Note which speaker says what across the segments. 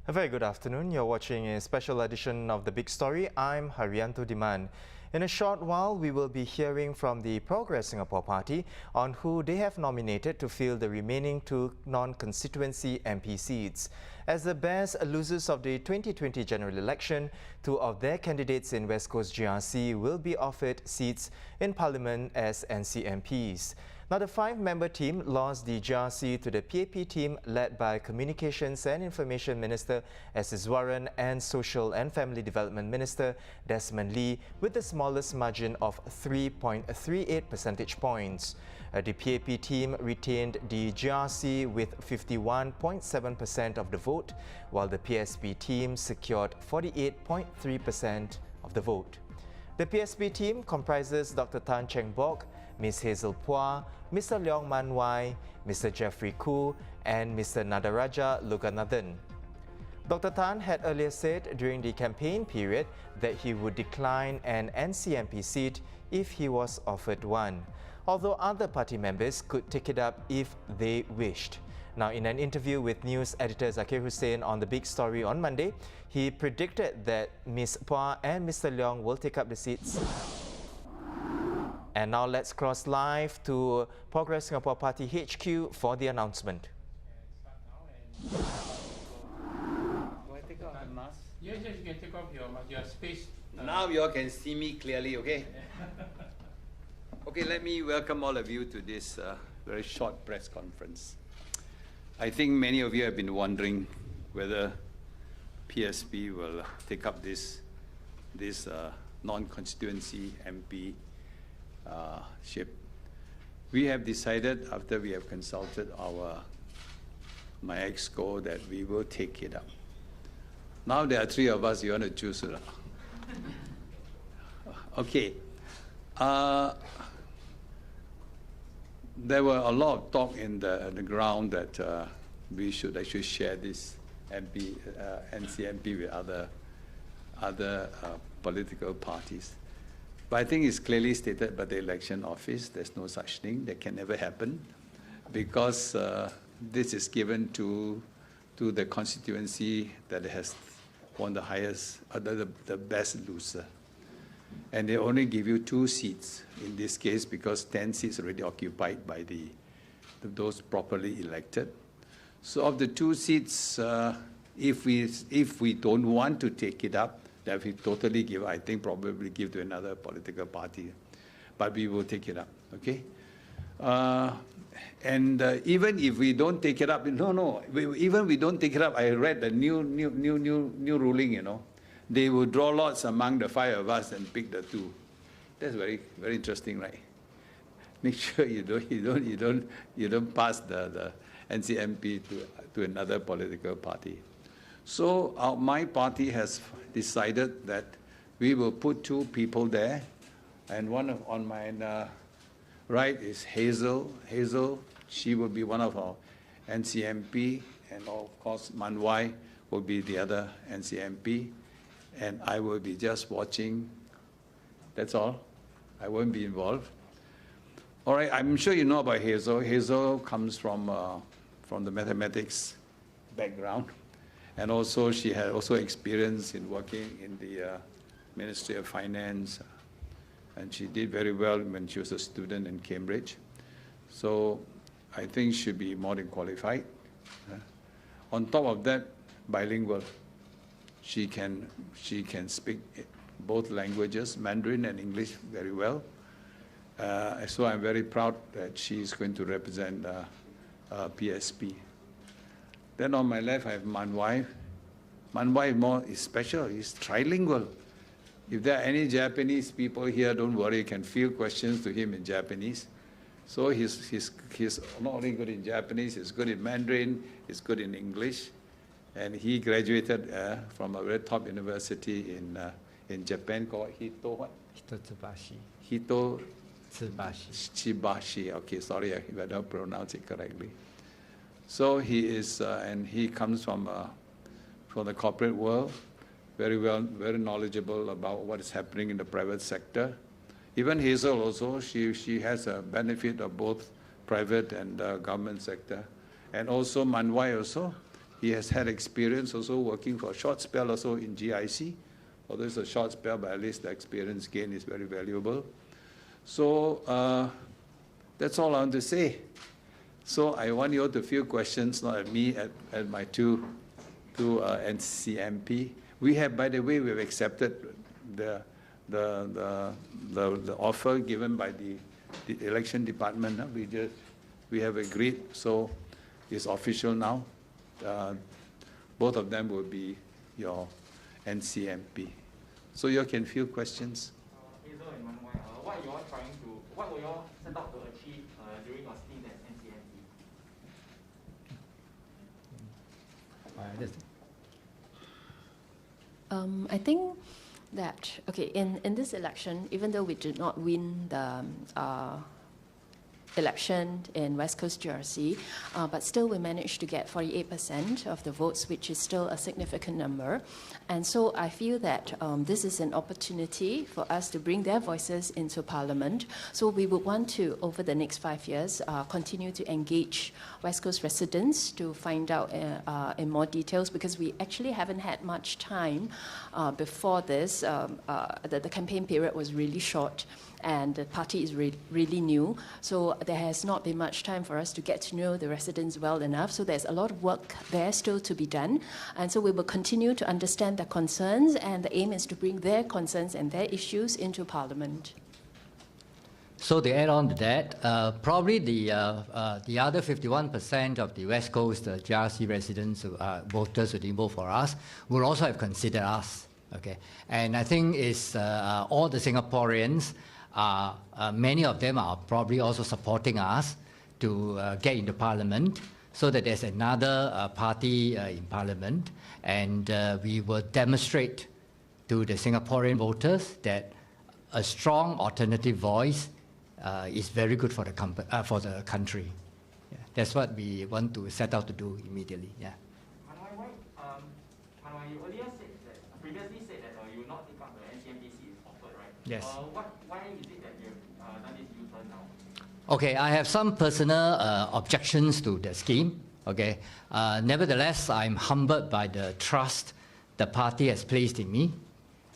Speaker 1: A very good afternoon. You're watching a special edition of The Big Story. I'm Haryanto Diman. In a short while, we will be hearing from the Progress Singapore Party on who they have nominated to fill the remaining two non-constituency MP seats. As the best losers of the 2020 general election, two of their candidates in West Coast GRC will be offered seats in Parliament as NCMPs. Now, the five-member team lost the GRC to the PAP team led by Communications and Information Minister as Iswaran and Social and Family Development Minister Desmond with the smallest margin of 3.38 percentage points. The PAP team retained the GRC with 51.7% of the vote, while the PSP team secured 48.3% of the vote. The PSP team comprises Dr. Tan Cheng Bok, Ms. Hazel Phua, Mr. Leong Man Wai, Mr. Jeffrey Khoo, and Mr. Nadaraja Loganathan. Dr. Tan had earlier said during the campaign period that he would decline an NCMP seat if he was offered one, although other party members could take it up if they wished. Now, in an interview with news editor Zakir Hussain on The Big Story on Monday, he predicted that Ms. Phua and Mr. Leong will take up the seats. And now let's cross live to Progress Singapore Party HQ for the announcement.
Speaker 2: Do I take off the mask?
Speaker 3: Yes, you can take off your space.
Speaker 2: Now you all can see me clearly, okay? Okay, let me welcome all of you to this very short press conference. I think many of you have been wondering whether PSP will take up this non-constituency MP ship. We have decided, after we have consulted my exco, that we will take it up. Now there are three of us. You want to choose it? Okay. There were a lot of talk in the ground that we should actually share this NCMP with other political parties. But I think it's clearly stated by the election office, there's no such thing. That can never happen, because this is given to the constituency that has won the highest, the best loser. And they only give you 2 seats in this case, because 10 seats already occupied by those properly elected. So of the 2 seats, if we don't want to take it up, that we totally give, I think probably give to another political party, but we will take it up, okay? Even if we don't take it up, even we don't take it up, I read the new ruling, you know. They will draw lots among the 5 of us and pick the 2. That's very, very interesting, right? Make sure you don't pass the NCMP to another political party. So my party has decided that we will put 2 people there, and one on my right is Hazel. Hazel, she will be one of our NCMP, and of course Man Wai will be the other NCMP, and I will be just watching. That's all. I won't be involved. All right, I'm sure you know about Hazel. Hazel comes from the mathematics background. And also, she had also experience in working in the Ministry of Finance, and she did very well when she was a student in Cambridge. So I think she'll be more than qualified. On top of that, bilingual. She can speak both languages, Mandarin and English, very well. So I'm very proud that she's going to represent PSP. Then on my left, I have Man Wai. Man Wai is special. He's trilingual. If there are any Japanese people here, don't worry. You can field questions to him in Japanese. So he's not only good in Japanese, he's good in Mandarin, he's good in English. And he graduated from a very top university in Japan called Hitotsubashi. Okay, sorry if I don't pronounce it correctly. So he is, and he comes from the corporate world, very knowledgeable about what is happening in the private sector. Even Hazel also, she has a benefit of both private and government sector. And also Man Wai also, He has had experience also working for a short spell also in GIC. Although it's a short spell, but at least the experience gained is very valuable. So that's all I want to say. So I want you all to field questions, not at me, at my two NCMP. We have, by the way, we have accepted the offer given by the election department. We have agreed, so it's official now. Both of them will be your NCMP. So you all can field questions.
Speaker 4: Hazel and Manuel, what were you all set out to achieve during your stint as NCMP?
Speaker 5: I think that, okay, in this election, even though we did not win the election in West Coast GRC, but still we managed to get 48% of the votes, which is still a significant number. And so I feel that this is an opportunity for us to bring their voices into Parliament. So we would want to, over the next 5 years, continue to engage West Coast residents to find out in more details, because we actually haven't had much time before this. The campaign period was really short, and the party is really new. So there has not been much time for us to get to know the residents well enough. So there's a lot of work there still to be done. And so we will continue to understand their concerns, and the aim is to bring their concerns and their issues into Parliament.
Speaker 6: So to add on to that, probably the other 51% of the West Coast GRC residents, voters who didn't vote for us, will also have considered us. Okay, and I think it's all the Singaporeans. Many of them are probably also supporting us to get into Parliament, so that there's another party in Parliament, and we will demonstrate to the Singaporean voters that a strong alternative voice is very good for the country. Yeah, that's what we want to set out to do immediately. Yeah.
Speaker 4: Manuel, you previously said that you will not take up the NCMP seat offered, right?
Speaker 6: Yes.
Speaker 4: Why is it that you've done this U-turn now?
Speaker 6: Okay, I have some personal objections to the scheme. Okay, nevertheless, I'm humbled by the trust the party has placed in me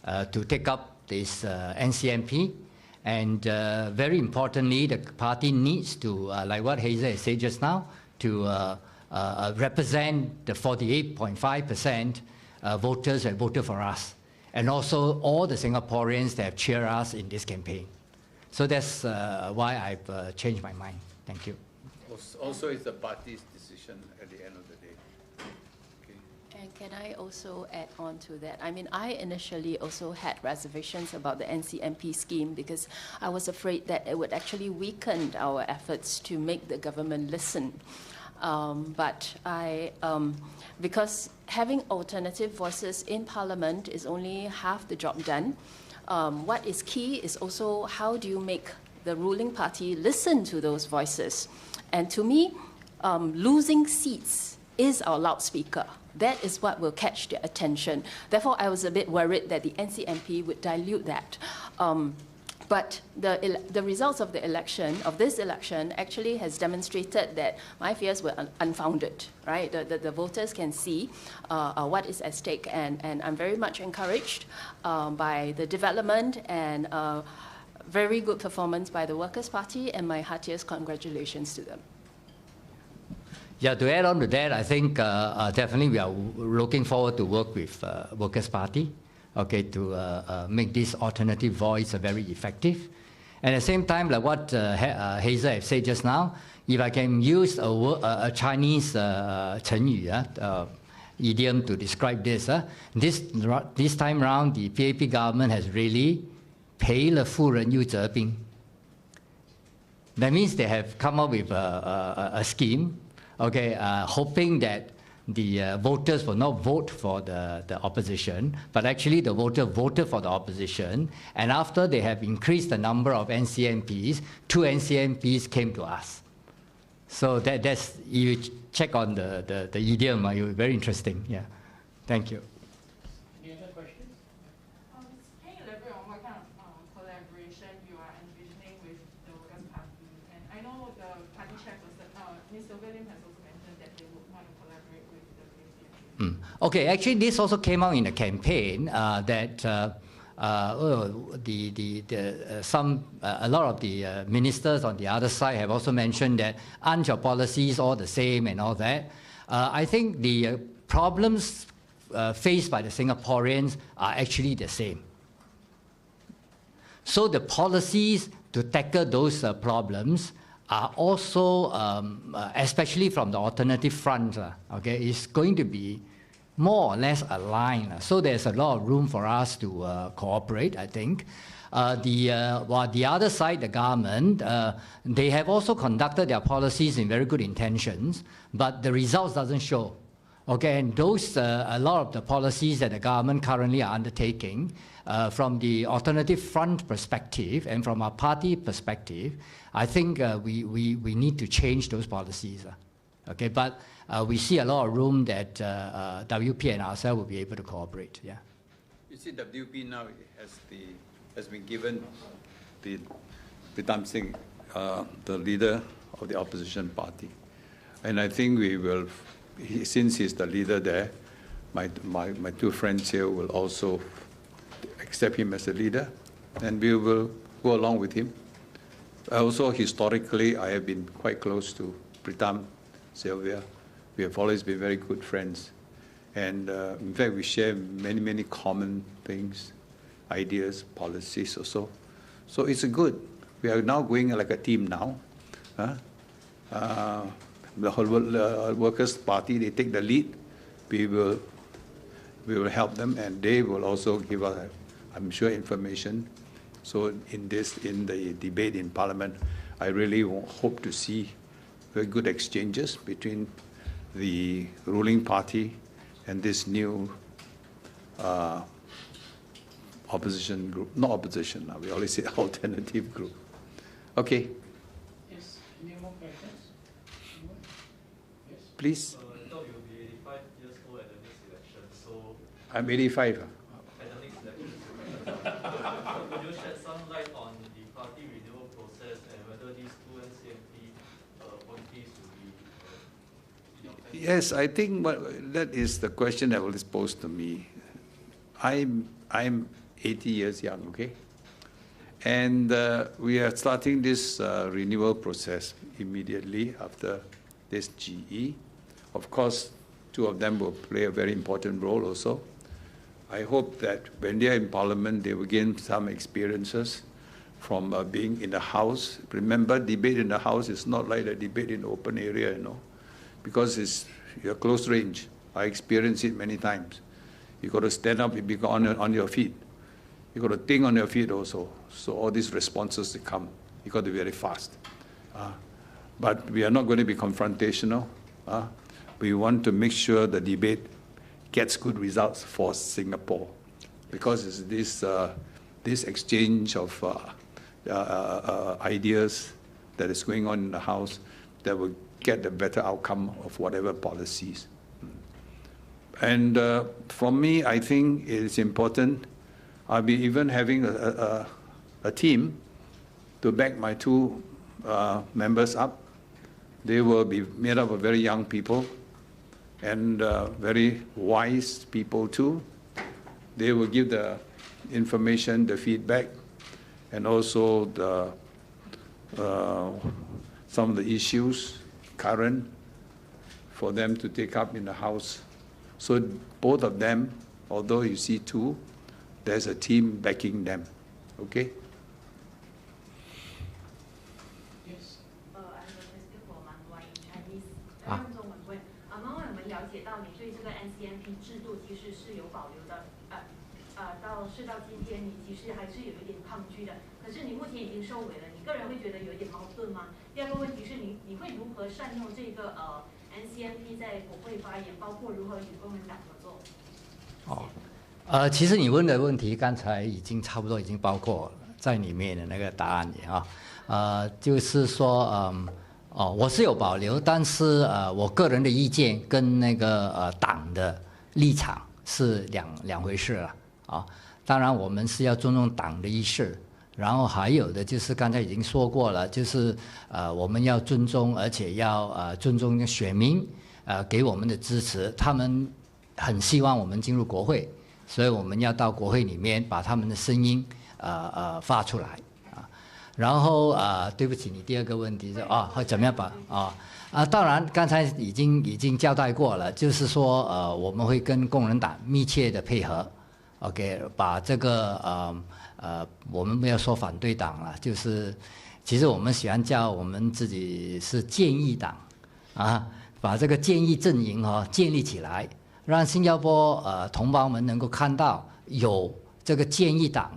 Speaker 6: to take up this NCMP. And very importantly, the party needs to, like what Hazel has said just now, to represent the 48.5% voters that voted for us, and also all the Singaporeans that have cheered us in this campaign. So that's why I've changed my mind. Thank you.
Speaker 2: Also, it's the party's decision at the end of the day. Okay.
Speaker 5: And can I also add on to that? I mean, I initially also had reservations about the NCMP scheme, because I was afraid that it would actually weaken our efforts to make the government listen. But because having alternative voices in Parliament is only half the job done, what is key is also how do you make the ruling party listen to those voices. And to me, losing seats is our loudspeaker. That is what will catch their attention. Therefore, I was a bit worried that the NCMP would dilute that. But the results of this election, actually has demonstrated that my fears were unfounded, right? The voters can see what is at stake, and I'm very much encouraged by the development and very good performance by the Workers' Party, and my heartiest congratulations to them.
Speaker 6: Yeah, to add on to that, I think definitely we are looking forward to work with Workers' Party, okay, to make this alternative voice very effective. And at the same time, like what Hazel have said just now, if I can use a Chinese 成语, idiom to describe this, this time around, the PAP government has really 赔了夫人又折兵. That means they have come up with a scheme, okay, hoping that the voters will not vote for the opposition, but actually the voter voted for the opposition. And after they have increased the number of NCMPs, 2 NCMPs came to us. So that's, you check on the idiom, very interesting. Yeah, thank you.
Speaker 3: Any other questions?
Speaker 7: Can you elaborate on what kind of collaboration you are envisioning with the Workers' Party? And I know the party chairperson, Mr. William, has also mentioned that they would want to collaborate with the PSP.
Speaker 6: Okay, actually, this also came out in the campaign that a lot of the ministers on the other side have also mentioned that aren't your policies all the same and all that. I think the problems faced by the Singaporeans are actually the same. So the policies to tackle those problems are also, especially from the alternative front, okay, is going to be more or less aligned. So there's a lot of room for us to cooperate, I think. While the other side, the government, they have also conducted their policies in very good intentions, but the results doesn't show. Okay, and those, a lot of the policies that the government currently are undertaking, from the alternative front perspective and from our party perspective, I think we need to change those policies. Okay, but we see a lot of room that WP and ourselves will be able to cooperate. Yeah.
Speaker 2: You see, WP now has been given the Pritam Singh, the leader of the opposition party, and I think we will. Since he's the leader there, my two friends here will also accept him as a leader, and we will go along with him. Also, historically, I have been quite close to Pritam, Sylvia. We have always been very good friends. And in fact, we share many common things, ideas, policies also. So it's good. We are now going like a team now. The whole Workers' Party, they take the lead. We will help them, and they will also give us, I'm sure, information. So in the debate in Parliament, I really hope to see very good exchanges between the ruling party and this new opposition group. Not opposition, we always say alternative group. Okay.
Speaker 3: Yes, any more questions? Yes.
Speaker 2: Please.
Speaker 8: I thought you'll be 85 years old at the next election, so...
Speaker 2: I'm 85.
Speaker 8: At the next election. Could you shed some light on the party renewal process and whether these two NCMP appointees will be in your plan?
Speaker 2: Yes, I think that is the question that was posed to me. I'm 80 years young, okay? And we are starting this renewal process immediately after this GE. Of course, two of them will play a very important role also. I hope that when they are in Parliament, they will gain some experiences from being in the House. Remember, debate in the House is not like a debate in the open area, you know, because you're close range. I experienced it many times. You got to stand up, you be on your feet. You got to think on your feet also. So all these responses that come, you got to be very fast. But we are not going to be confrontational. We want to make sure the debate gets good results for Singapore, because it's this exchange of ideas that is going on in the House that will get the better outcome of whatever policies. And for me, I think it is important. I'll be even having a team to back my two members up. They will be made up of very young people and very wise people too. They will give the information, the feedback, and also some of the issues current for them to take up in the House. So both of them, although you see two, there's a team backing them. Okay?
Speaker 3: Yes.
Speaker 7: I have a question for Manwai in Chinese. 用中文问，Manwai，我们了解到你对这个 NCMP 制度其实是有保留的，到今天你其实还是有一点抗拒的。可是你目前已经收尾了，你个人会觉得有一点矛盾吗？第二个问题是你会如何善用这个NCMP 在国会发言，包括如何与公民党合作？
Speaker 6: 其实你问的问题刚才已经差不多已经包括在里面的那个答案里就是说我是有保留，但是我个人的意见跟那个党的立场是两回事了当然我们是要尊重党的意识，然后还有的就是刚才已经说过了，就是我们要尊重，而且要尊重选民给我们的支持，他们很希望我们进入国会，所以我们要到国会里面把他们的声音发出来啊。然后对不起，你第二个问题是会怎么样把当然刚才已经交代过了，就是说我们会跟工人党密切的配合 ，OK， 把这个我们不要说反对党了，就是其实我们喜欢叫我们自己是建议党啊，把这个建议阵营建立起来，让新加坡同胞们能够看到有这个建议党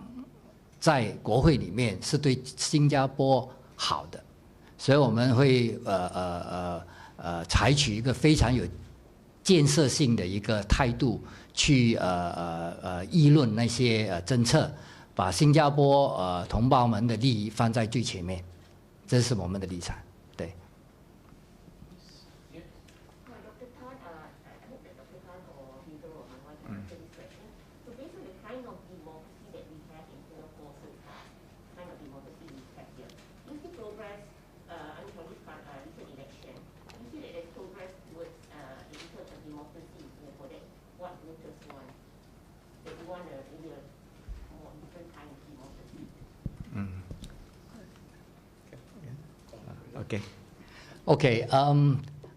Speaker 6: 在国会里面是对新加坡好的，所以我们会采取一个非常有建设性的一个态度去议论那些政策，把新加坡同胞们的利益放在最前面，这是我们的立场。对。Okay.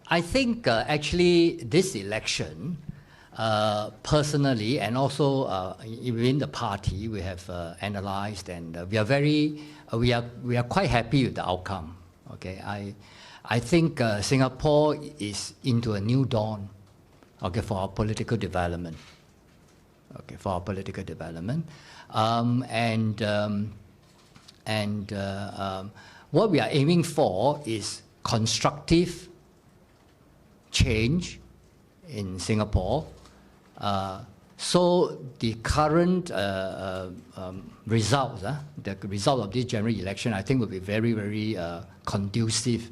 Speaker 6: I think actually this election, personally, and also within the party, we have analyzed, and we are quite happy with the outcome. Okay, I think Singapore is into a new dawn. Okay, for our political development. Okay, for our political development, what we are aiming for is constructive change in Singapore. So the current results, the result of this general election, I think will be very, very conducive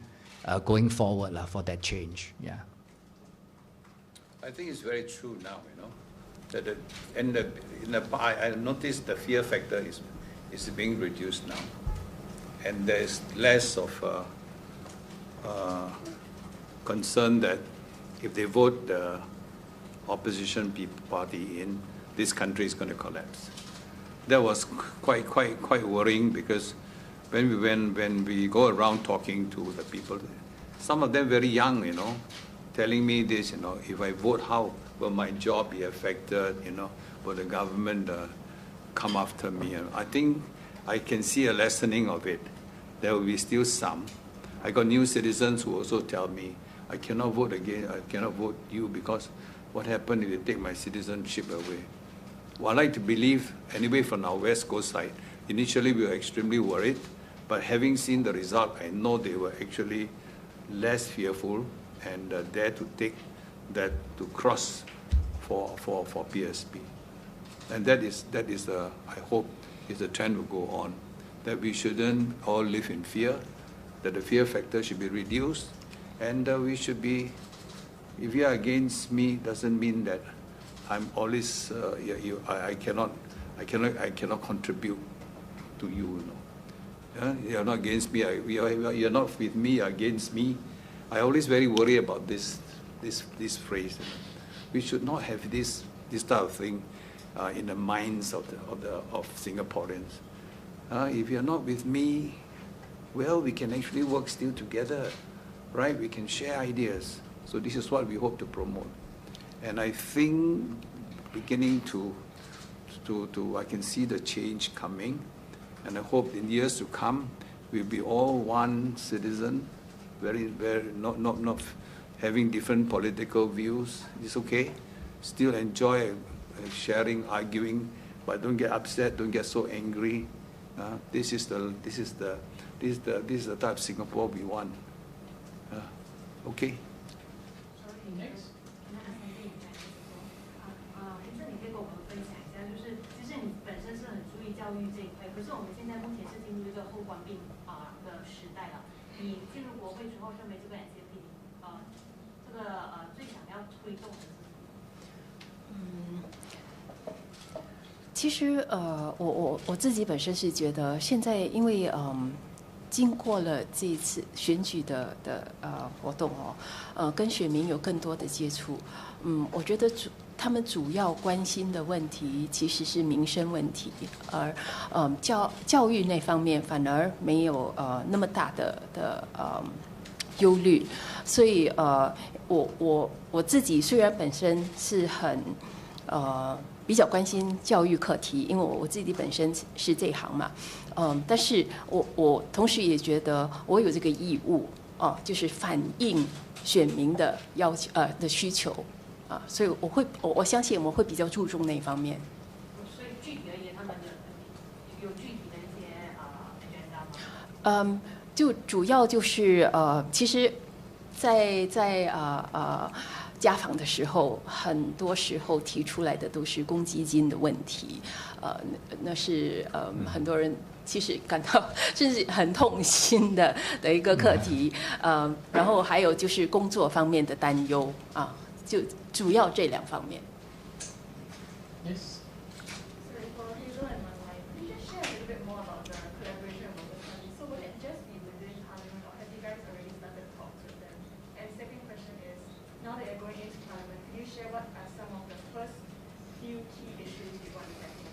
Speaker 6: going forward for that change. Yeah.
Speaker 2: I think it's very true now, that I noticed the fear factor is being reduced now, and there is less of concern that if they vote the opposition party in, this country is going to collapse. That was quite worrying, because when we go around talking to the people, some of them very young, telling me this, if I vote, how will my job be affected, will the government come after me? I think I can see a lessening of it. There will be still some. I got new citizens who also tell me, I cannot vote again, I cannot vote you, because what happened if they take my citizenship away? Well, I like to believe, anyway, from our West Coast side, initially we were extremely worried, but having seen the result, I know they were actually less fearful and dare to take that to cross for PSP. And that is I hope, is the trend will go on, that we shouldn't all live in fear, that the fear factor should be reduced, and we should be, if you are against me, doesn't mean that I'm always, I cannot contribute to you, You're not against me, you're not with me, you're against me. I always very worry about this phrase. We should not have this type of thing in the minds of Singaporeans. If you're not with me, well, we can actually work still together, right? We can share ideas. So this is what we hope to promote. And I think beginning to I can see the change coming, and I hope in years to come we'll be all one citizen, very not having different political views. It's okay. Still enjoy sharing, arguing, but don't get upset. Don't get so angry. This is the type of Singapore we want. Okay.
Speaker 3: Next.
Speaker 7: 教育这一块，可是我们现在目前是进入这个后官病的时代了。你进入国会之后，认为这个 NCMP 最想要推动的是什么？
Speaker 5: 其实我自己本身是觉得，现在因为经过了这一次选举的活动跟选民有更多的接触，我觉得他们主要关心的问题其实是民生问题，而教育那方面反而没有那么大的忧虑，所以我自己虽然本身是很比较关心教育课题，因为我自己本身是这一行嘛，但是我同时也觉得我有这个义务就是反映选民的要求的需求所以我相信我会比较注重那一方面。
Speaker 7: 所以具体而言，他们有具体的一些agenda吗？
Speaker 5: 就主要就是其实在家访的时候，很多时候提出来的都是公积金的问题，那是很多人其实感到甚至很痛心的一个课题，然后还有就是工作方面的担忧就主要这两方面。
Speaker 3: Yes.
Speaker 7: Sorry, for Iswaran and Minister, could you just share a little bit more about the collaboration with the party? So will it just be within Parliament, or have you guys already started talks with them? And second question is, now that you're going into Parliament, can you share what are some of the first few key issues you want to tackle?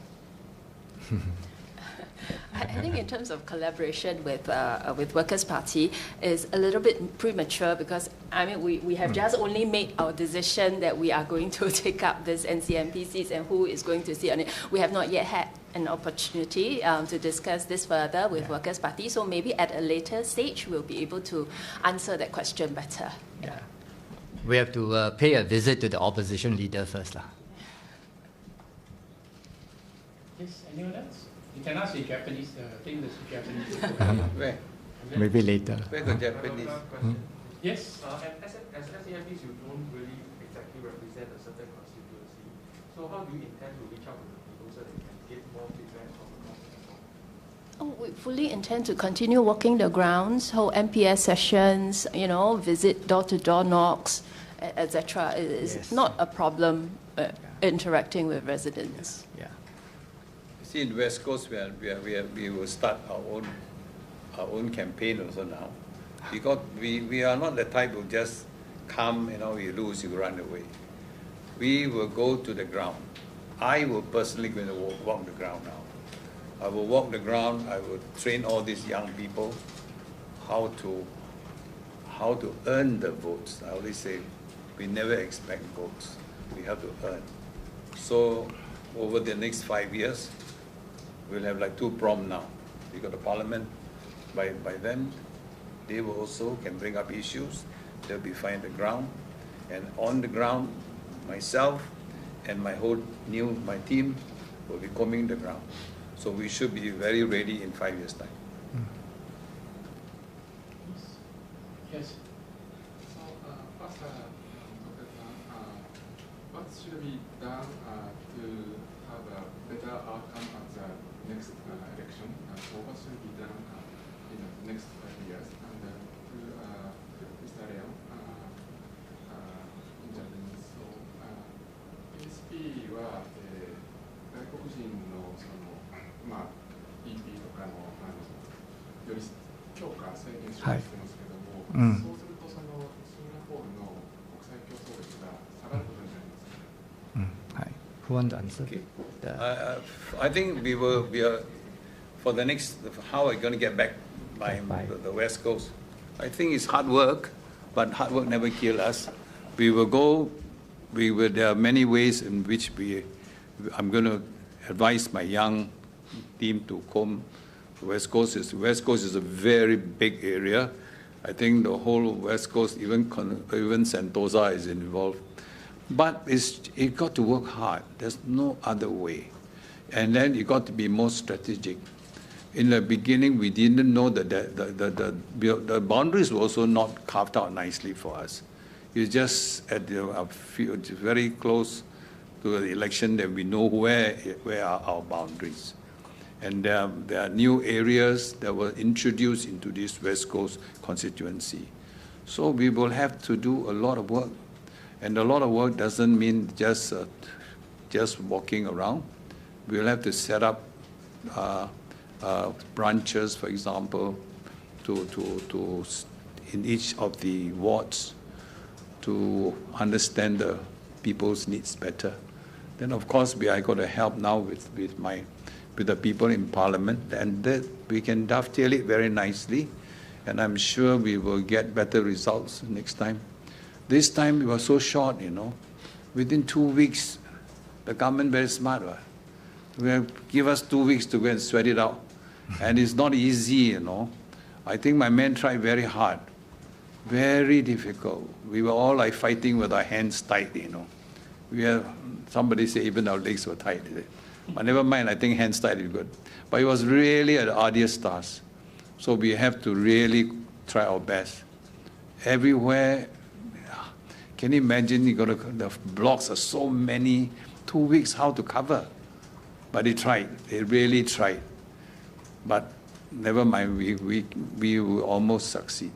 Speaker 5: I think in terms of collaboration with Workers' Party is a little bit premature because I mean we have just only made our decision that we are going to take up this NCMP seats and who is going to sit on it. We have not yet had an opportunity to discuss this further with Workers' Party, so maybe at a later stage we'll be able to answer that question better.
Speaker 6: Yeah. We have to pay a visit to the opposition leader first.
Speaker 3: Yes, anyone else? You can ask in Japanese, English, Japanese.
Speaker 2: Where?
Speaker 6: Maybe later.
Speaker 2: Where the Japanese?
Speaker 3: Yes.
Speaker 4: As NCMPs, you don't really exactly represent a certain constituency. So how do you intend to reach out to the people so that you can get more feedback from the council?
Speaker 5: We fully intend to continue walking the grounds, hold MPS sessions, visit door-to-door knocks, etc. It's not a problem interacting with residents.
Speaker 6: Yeah.
Speaker 2: See, in West Coast, we will start our own campaign also now, because we are not the type who just come, you lose, you run away. We will go to the ground. I will personally going to walk the ground now. I will walk the ground. I will train all these young people how to earn the votes. I always say, we never expect votes. We have to earn. So over the next 5 years, we'll have like 2 prom now. We got the parliament. By then, they will also can bring up issues. They'll be fine the ground. And on the ground, myself and my team will be combing the ground. So we should be very ready in 5 years' time.
Speaker 3: Yes.
Speaker 9: So, first, what should be done to have a better outcome at the next election? So, what should be done in the next 5 years? And to Mr. Leon, in Japanese, so, PSP は、外国人のPP とかのより強化制限しようとしてますけども、そうするとシンガポールの国際競争力が下がることになりますね。
Speaker 6: Who want to answer?
Speaker 2: Okay. I think we are for the next. How are we going to get back by the West Coast? I think it's hard work, but hard work never kills us. We will go. There are many ways in which I'm going to advise my young team to come. West Coast is a very big area. I think the whole West Coast, even Sentosa is involved. But it got to work hard. There's no other way. And then you got to be more strategic. In the beginning, we didn't know that the boundaries were also not carved out nicely for us. It's just at very close to the election that we know where are our boundaries. And there are new areas that were introduced into this West Coast constituency. So we will have to do a lot of work. And a lot of work doesn't mean just walking around. We'll have to set up branches, for example, in each of the wards to understand people's needs better. Then of course I got to help now with the people in Parliament, and that we can dovetail it very nicely, and I'm sure we will get better results next time. This time it was so short, you know. Within 2 weeks, the government very smart. Will give us 2 weeks to go and sweat it out, and it's not easy, you know. I think my men tried very hard, very difficult. We were all like fighting with our hands tight, you know. Somebody said even our legs were tight. But never mind, I think hands tight is good. But it was really an arduous task. So we have to really try our best. Everywhere, can you imagine, the blocks are so many, 2 weeks, how to cover? But they tried, they really tried. But never mind, we will almost succeed.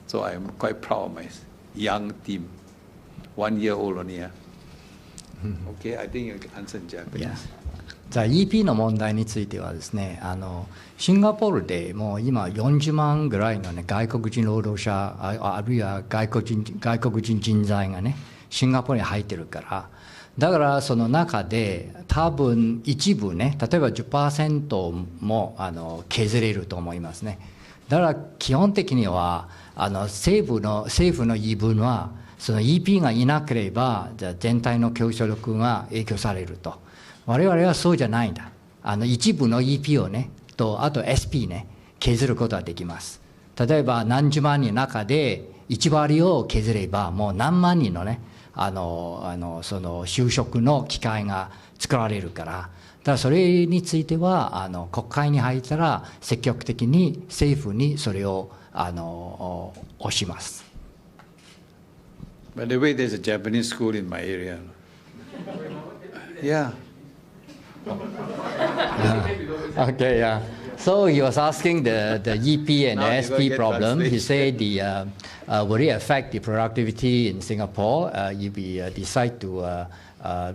Speaker 2: So I'm quite proud of my young team, 1 year old only. Okay, I think you can answer in Japanese.
Speaker 6: Yeah. じゃあ EP の問題についてはですね、シンガポールでもう今40万ぐらいの、ね、外国人労働者 あるいは外国人人材がねシンガポールに入ってるから、だからその中で多分一部ね、例えば 10% も削れると思いますね。だから基本的には政府の言い分はその EP がいなければじゃあ全体の競争力が影響されると。我々はそうじゃないんだ。一部の EP をねとあと SP ね削ることはできます。例えば何十万人の中で1割を削ればもう何万人のねその就職の機会が作られるから、だからそれについては国会に入ったら積極的に政府にそれを押します。
Speaker 2: By the way, there's a Japanese school in my area. Yeah.
Speaker 6: Okay, yeah. So he was asking the EP and the SP problem. He said will it affect the productivity in Singapore if we decide to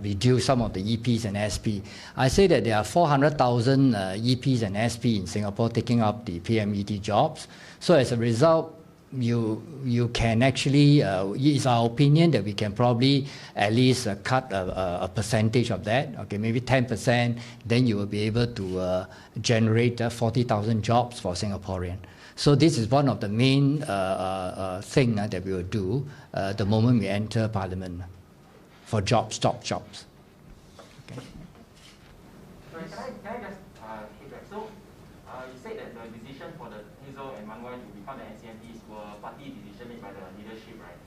Speaker 6: reduce some of the EPs and SP? I say that there are 400,000 EPs and SP in Singapore taking up the PMED jobs. So as a result, you can actually, it's our opinion that we can probably at least cut a percentage of that, okay, maybe 10%, then you will be able to generate 40,000 jobs for Singaporean. So this is one of the main thing that we will do the moment we enter Parliament for jobs, top jobs. Okay.
Speaker 4: Sorry, can I just feedback? So you said that the decision for the Hazel and Manwai to become the NCMPs were party decision made by the leadership, right?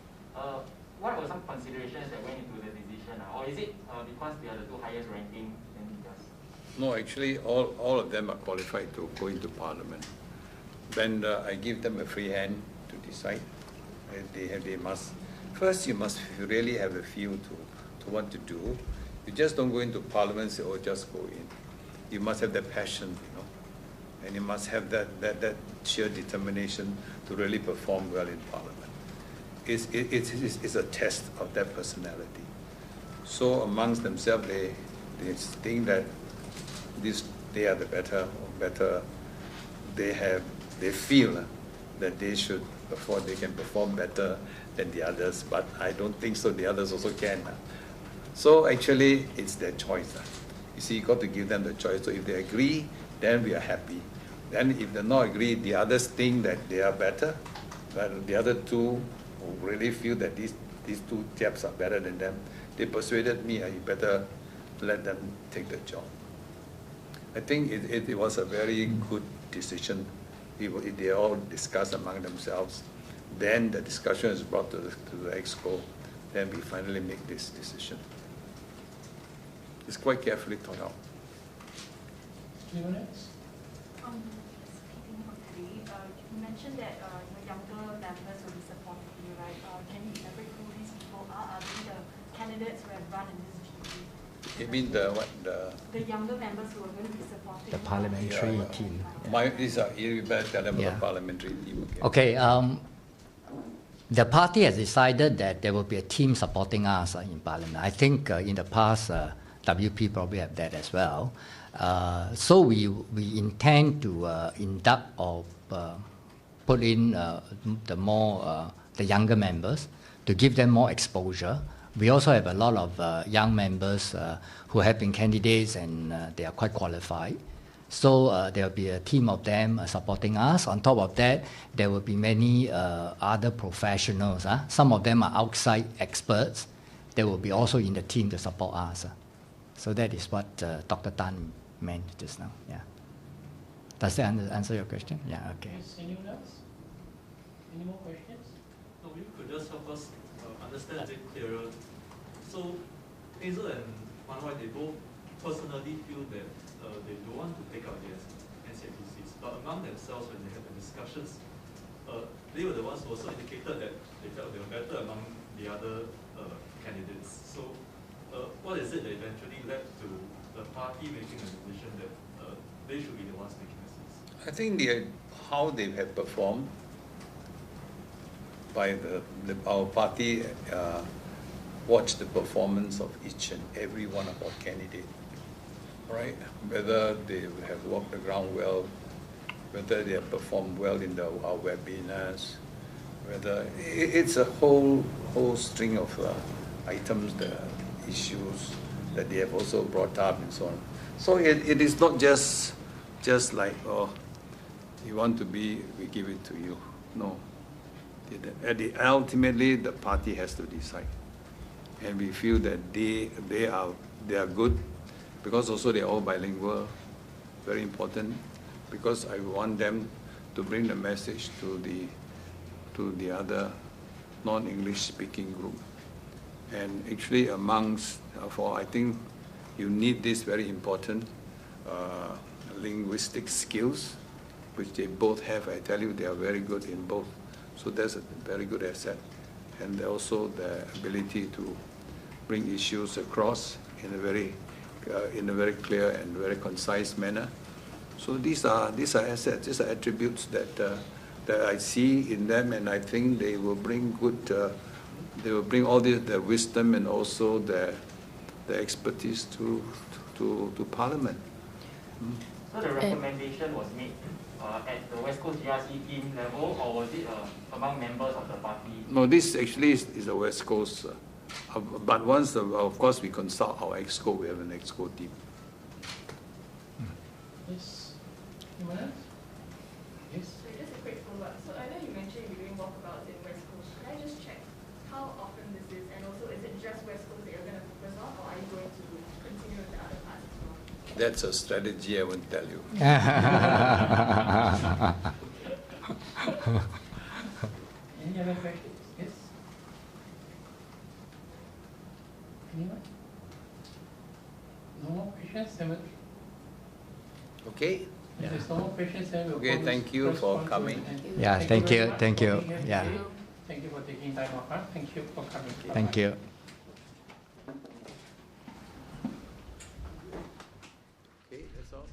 Speaker 4: What were some considerations that went into the decision? Or is it because they are the two highest ranking?
Speaker 2: No, actually all of them are qualified to go into Parliament. Then I give them a free hand to decide. They must, first you must really have a feel to what to do. You just don't go into Parliament and say, oh, just go in. You must have that passion, you know, and you must have that sheer determination to really perform well in Parliament. It's a test of that personality. So amongst themselves, they think that they are the better, they feel that they can perform better than the others, but I don't think so. The others also can. So actually, it's their choice. You see, you got to give them the choice. So if they agree, then we are happy. Then if they not agree, the others think that they are better, but the other two who really feel that these two chaps are better than them, they persuaded me, you better let them take the job. I think it was a very good decision. They all discussed among themselves. Then the discussion is brought to the EXCO. Then we finally make this decision. It's quite carefully thought out.
Speaker 3: Anyone else?
Speaker 7: You mentioned that the younger members will be supporting you, right? Can you elaborate who these people are? Are they the candidates who have run in this GP?
Speaker 2: You mean the what?
Speaker 7: The younger members who are going to be supporting
Speaker 6: The parliamentary team.
Speaker 2: These are, you better tell them about the parliamentary team.
Speaker 6: Okay. The party has decided that there will be a team supporting us in Parliament. I think in the past, WP probably have that as well. So we intend to induct or put in the younger members to give them more exposure. We also have a lot of young members who have been candidates and they are quite qualified. So there will be a team of them supporting us. On top of that, there will be many other professionals. Some of them are outside experts. They will be also in the team to support us. So that is what Dr. Tan meant just now. Yeah. Does that answer your question? Yeah, okay.
Speaker 3: Yes, anyone else? Any more questions?
Speaker 8: No, you could just help us understand a bit clearer. So Hazel and Manwai, they both personally feel that they don't want to take out the NCMPs, but among themselves, when they had the discussions, they were the ones who also indicated that they felt they were better among the other candidates. So what is it that eventually led to the party making a decision that they should be the ones making the seats?
Speaker 2: I think how they have performed by our party watched the performance of each and every one of our candidates. Right? Whether they have walked the ground well, whether they have performed well in our webinars, whether it's a whole string of items, the issues that they have also brought up and so on. So it is not just like, oh, you want to be, we give it to you. No. Ultimately, the party has to decide, and we feel that they are good. Because also they're all bilingual, very important, because I want them to bring the message to the other non-English speaking group. And actually I think you need this very important linguistic skills, which they both have. I tell you, they are very good in both. So that's a very good asset. And also the ability to bring issues across in a very clear and very concise manner. So these are assets, these are attributes that I see in them, and I think they will bring they will bring all the wisdom and also the expertise to Parliament.
Speaker 4: So the recommendation was made at the West Coast GRC team level, or was it among members of the party?
Speaker 2: No, this actually is a West Coast. But once, of course, we consult our EXCO, we have an EXCO team.
Speaker 3: Yes. Anyone else? Yes.
Speaker 7: So just a quick follow-up. So I know you mentioned you're doing walkabouts in West Coast. Can I just check how often this is, and also is it just West Coast that you're going to focus on, or are you going to continue with the other parts as well?
Speaker 2: That's a strategy I won't tell you.
Speaker 3: Any other questions? Yes. Anyone? No more questions?
Speaker 2: Okay.
Speaker 3: If there's no more questions, then we'll
Speaker 2: Okay,
Speaker 3: call
Speaker 2: thank
Speaker 3: this
Speaker 2: you
Speaker 3: press
Speaker 2: for
Speaker 3: conference
Speaker 2: coming.
Speaker 3: and
Speaker 6: Yeah, thank
Speaker 3: very
Speaker 6: you,
Speaker 3: much
Speaker 6: thank
Speaker 3: for
Speaker 6: you.
Speaker 3: being here
Speaker 6: Yeah.
Speaker 3: today. Thank you for taking time off. Thank you for coming.
Speaker 6: Thank you.
Speaker 2: Okay, that's all.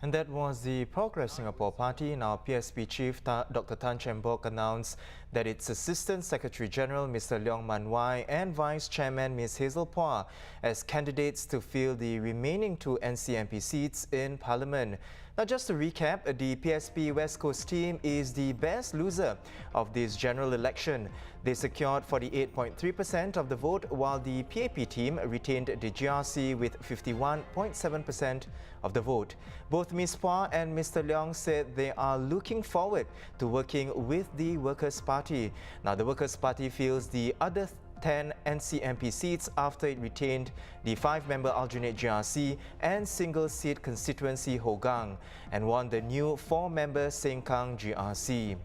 Speaker 1: And that was the Progress Singapore Party. Now, PSP Chief Dr. Tan Cheng Bock announced that its Assistant Secretary General Mr. Leong Man Wai and Vice Chairman Ms. Hazel Phua as candidates to fill the remaining 2 NCMP seats in Parliament. Now, just to recap, the PSP West Coast team is the best loser of this general election. They secured 48.3% of the vote, while the PAP team retained the GRC with 51.7% of the vote. Both Ms. Phua and Mr. Leong said they are looking forward to working with the Workers' Party. Now, the Workers' Party feels the other 10 NCMP seats after it retained the 5-member alternate GRC and single-seat constituency Hougang and won the new 4-member Sengkang GRC.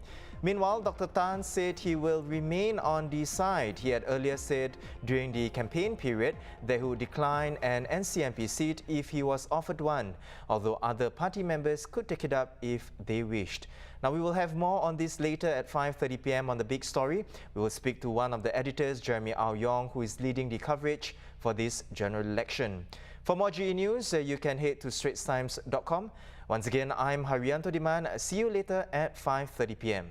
Speaker 1: Meanwhile, Dr. Tan said he will remain on the side. He had earlier said during the campaign period that he would decline an NCMP seat if he was offered one, although other party members could take it up if they wished. Now, we will have more on this later at 5:30 p.m. on The Big Story. We will speak to one of the editors, Jeremy Au Yong, who is leading the coverage for this general election. For more GE News, you can head to straitstimes.com. Once again, I'm Haryanto Diman. See you later at 5:30 p.m.